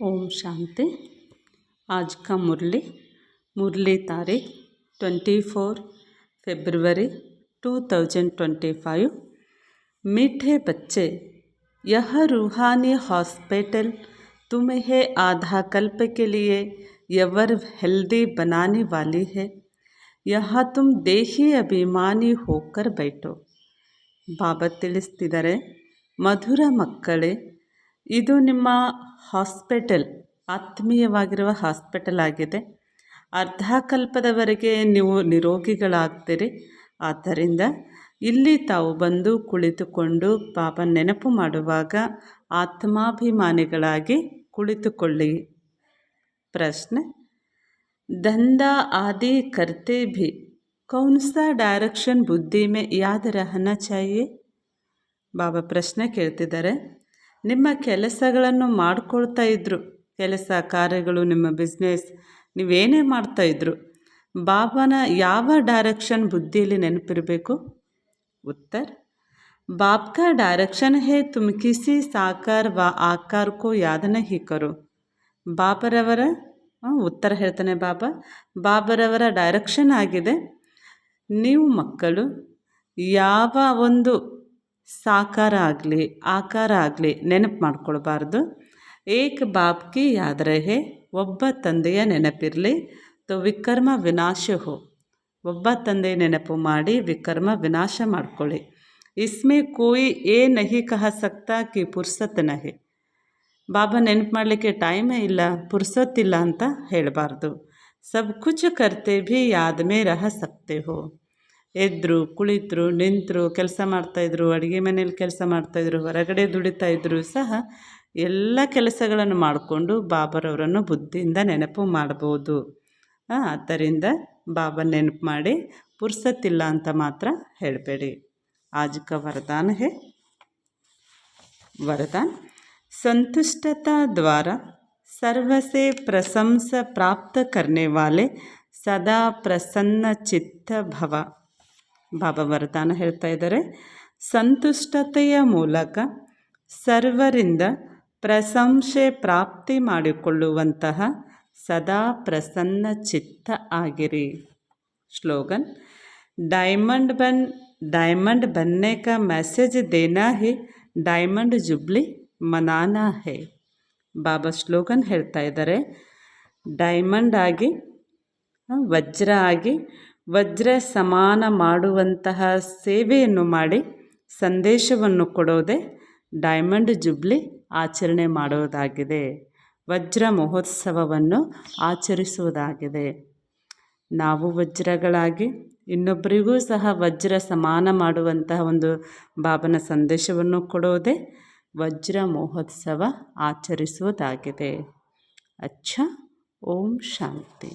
ओम शांति। आज का मुरली तारीख 24 फरवरी 2025। मीठे बच्चे, यह रूहानी हॉस्पिटल तुम्हें आधा कल्प के लिए एवर हेल्दी बनाने वाली है। यहाँ तुम देही अभिमानी होकर बैठो। ಬಾಬಾ ತಿಳಿಸ್ತಿದ್ದಾರೆ, ಮಧುರ ಮಕ್ಕಳೇ, ಇದು ನಿಮ್ಮ ಹಾಸ್ಪಿಟಲ್, ಆತ್ಮೀಯವಾಗಿರುವ ಹಾಸ್ಪಿಟಲ್ ಆಗಿದೆ. ಅರ್ಧ ಕಲ್ಪದವರೆಗೆ ನೀವು ನಿರೋಗಿಗಳಾಗ್ತೀರಿ. ಆದ್ದರಿಂದ ಇಲ್ಲಿ ತಾವು ಬಂದು ಕುಳಿತುಕೊಂಡು ಬಾಬಾ ನೆನಪು ಮಾಡುವಾಗ ಆತ್ಮಾಭಿಮಾನಿಗಳಾಗಿ ಕುಳಿತುಕೊಳ್ಳಿ. ಪ್ರಶ್ನೆ, ದಂಧಾ आदि करते भी कौन सा डायरेक्शन बुद्धि में याद रहना चाहिए? ಬಾಬಾ ಪ್ರಶ್ನೆ ಕೇಳ್ತಿದ್ದಾರೆ, ನಿಮ್ಮ ಕೆಲಸಗಳನ್ನು ಮಾಡ್ಕೊಳ್ತಾ ಇದ್ರು, ಕೆಲಸ ಕಾರ್ಯಗಳು, ನಿಮ್ಮ ಬಿಸ್ನೆಸ್, ನೀವೇನೇ ಮಾಡ್ತಾಯಿದ್ರು, ಬಾಬಾನ ಯಾವ ಡೈರೆಕ್ಷನ್ ಬುದ್ಧಿಯಲ್ಲಿ ನೆನಪಿರಬೇಕು? ಉತ್ತರ, बाप का डायरेक्शन है तुम किसी साकार व आकार को याद नहीं करो. ಬಾಬರವರ ಉತ್ತರ ಹೇಳ್ತಾನೆ ಬಾಬರವರ ಡೈರೆಕ್ಷನ್ ಆಗಿದೆ, ನೀವು ಮಕ್ಕಳು ಯಾವ ಒಂದು ಸಾಕಾರ ಆಗಲಿ ಆಕಾರ ಆಗಲಿ ನೆನಪು ಮಾಡ್ಕೊಳ್ಬಾರ್ದು. ಏಕ ಬಾಪ್ಗೆ ಯಾದ್ ರಹೆ, ಒಬ್ಬ ತಂದೆಯ ನೆನಪಿರಲಿ. ತೋ ವಿಕರ್ಮ ವಿನಾಶ ಹೋ, ಒಬ್ಬ ತಂದೆಯ ನೆನಪು ಮಾಡಿ ವಿಕರ್ಮ ವಿನಾಶ ಮಾಡ್ಕೊಳ್ಳಿ. ಇಸ್ಮೇ ಕೋಯಿ ಏ ನಹಿ ಕಹ ಸಕ್ತಾ ಕಿ ಪುರ್ಸತ್ ನಹಿ, ಬಾಬಾ ನೆನಪು ಮಾಡಲಿಕ್ಕೆ ಟೈಮೇ ಇಲ್ಲ, ಪುರ್ಸೊತ್ತಿಲ್ಲ ಅಂತ ಹೇಳಬಾರ್ದು. ಸಬ್ ಕುಚ್ ಕರ್ತೆ ಭೀ ಯಾದ್ ಮೇ ರಹ ಸಕ್ತೆ ಹೋ. ಎದ್ರು, ಕುಳಿತರು, ನಿಂತರು, ಕೆಲಸ ಮಾಡ್ತಾಯಿದ್ರು, ಅಡುಗೆ ಮನೇಲಿ ಕೆಲಸ ಮಾಡ್ತಾಯಿದ್ರು, ಹೊರಗಡೆ ದುಡಿತಾಯಿದ್ರು ಸಹ ಎಲ್ಲ ಕೆಲಸಗಳನ್ನು ಮಾಡಿಕೊಂಡು ಬಾಬರವರನ್ನು ಬುದ್ಧಿಯಿಂದ ನೆನಪು ಮಾಡ್ಬೋದು. ಆದ್ದರಿಂದ ಬಾಬಾ ನೆನಪು ಮಾಡಿ ಪುರ್ಸತ್ತಿಲ್ಲ ಅಂತ ಮಾತ್ರ ಹೇಳಬೇಡಿ. आज का वरदान है, वरदान संतुष्टता द्वारा सर्व से प्रशंसा प्राप्त करने वाले सदा प्रसन्न चित्त भव. ಬಾಬಾ ವರದಾನ ಹೇಳ್ತಾ ಇದ್ದಾರೆ, ಸಂತುಷ್ಟತೆಯ ಮೂಲಕ ಸರ್ವರಿಂದ ಪ್ರಶಂಸೆ ಪ್ರಾಪ್ತಿ ಮಾಡಿಕೊಳ್ಳುವಂತಹ ಸದಾ ಪ್ರಸನ್ನ ಚಿತ್ತ ಆಗಿರಿ. ಸ್ಲೋಗನ್, डायमंड बनने का मैसेज देना ही डायमंಡ್ ಜುಬ್ಲಿ ಮನಾನಾ ಹೇ. ಬಾಬಾ ಸ್ಲೋಗನ್ ಹೇಳ್ತಾ ಇದ್ದಾರೆ, ಡೈಮಂಡ್ ಆಗಿ, ವಜ್ರ ಆಗಿ, ವಜ್ರ ಸಮಾನ ಮಾಡುವಂತಹ ಸೇವೆಯನ್ನು ಮಾಡಿ ಸಂದೇಶವನ್ನು ಕೊಡೋದೇ ಡೈಮಂಡ್ ಜುಬ್ಲಿ ಆಚರಣೆ ಮಾಡೋದಾಗಿದೆ, ವಜ್ರ ಮಹೋತ್ಸವವನ್ನು ಆಚರಿಸುವುದಾಗಿದೆ. ನಾವು ವಜ್ರಗಳಾಗಿ ಇನ್ನೊಬ್ಬರಿಗೂ ಸಹ ವಜ್ರ ಸಮಾನ ಮಾಡುವಂತಹ ಒಂದು ಬಾಬನ ಸಂದೇಶವನ್ನು ಕೊಡೋದೇ ವಜ್ರ ಮಹೋತ್ಸವ ಆಚರಿಸುವುದಾಗಿದೆ. ಅಚ್ಚಾ, ಓಂ ಶಾಂತಿ.